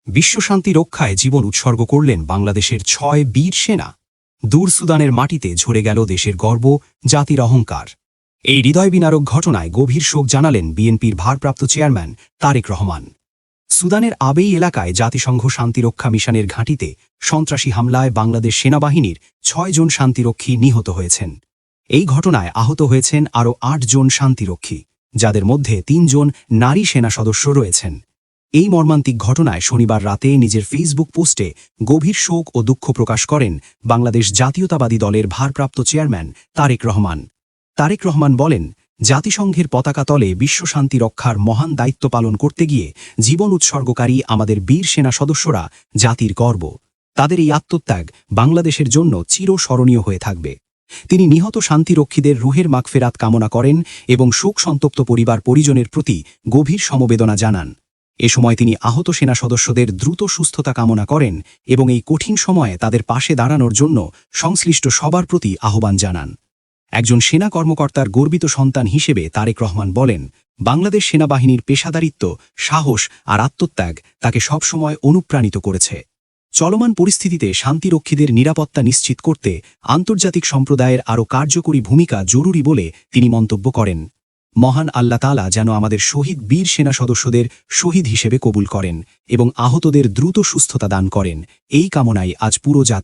বিশ্বশান্তি রক্ষায় জীবন উৎসর্গ করলেন বাংলাদেশের ৬ বীর সেনা। দূর সুদানের মাটিতে ঝরে গেল দেশের গর্ব, জাতির অহংকার। এই হৃদয়বিনারক ঘটনায় গভীর শোক জানালেন বিএনপির ভারপ্রাপ্ত চেয়ারম্যান তারেক রহমান। সুদানের আবেই এলাকায় জাতিসংঘ শান্তিরক্ষা মিশনের ঘাঁটিতে সন্ত্রাসী হামলায় বাংলাদেশ সেনাবাহিনীর ৬ জন শান্তিরক্ষী নিহত হয়েছেন। এই ঘটনায় আহত হয়েছেন আরও ৮ জন শান্তিরক্ষী, যাদের মধ্যে ৩ জন নারী সেনা সদস্য রয়েছেন। এই মর্মান্তিক ঘটনায় শনিবার রাতে নিজের ফেসবুক পোস্টে গভীর শোক ও দুঃখ প্রকাশ করেন বাংলাদেশ জাতীয়তাবাদী দলের ভারপ্রাপ্ত চেয়ারম্যান তারেক রহমান। তারেক রহমান বলেন, জাতিসংঘের পতাকা তলে বিশ্বশান্তি রক্ষার মহান দায়িত্ব পালন করতে গিয়ে জীবন উৎসর্গকারী আমাদের বীর সেনা সদস্যরা জাতির গর্ব। তাদের এই আত্মত্যাগ বাংলাদেশের জন্য চিরস্মরণীয় হয়ে থাকবে। তিনি নিহত শান্তিরক্ষীদের রুহের মাগফিরাত কামনা করেন এবং শোক সন্তপ্ত পরিবার পরিজনের প্রতি গভীর সমবেদনা জানান। এ সময় তিনি আহত সেনা সদস্যদের দ্রুত সুস্থতা কামনা করেন এবং এই কঠিন সময়ে তাদের পাশে দাঁড়ানোর জন্য সংশ্লিষ্ট সবার প্রতি আহ্বান জানান। একজন সেনা কর্মকর্তার গর্বিত সন্তান হিসেবে তারেক রহমান বলেন, বাংলাদেশ সেনাবাহিনীর পেশাদারিত্ব, সাহস আর আত্মত্যাগ তাকে সবসময় অনুপ্রাণিত করেছে। চলমান পরিস্থিতিতে শান্তিরক্ষীদের নিরাপত্তা নিশ্চিত করতে আন্তর্জাতিক সম্প্রদায়ের আরও কার্যকরী ভূমিকা জরুরি বলে তিনি মন্তব্য করেন। মহান আল্লাহ তাআলা যেন আমাদের শহীদ বীর সেনা সদস্যদের শহীদ হিসেবে কবুল করেন এবং আহতদের দ্রুত সুস্থতা দান করেন, এই কামনায় আজ পুরো জাতি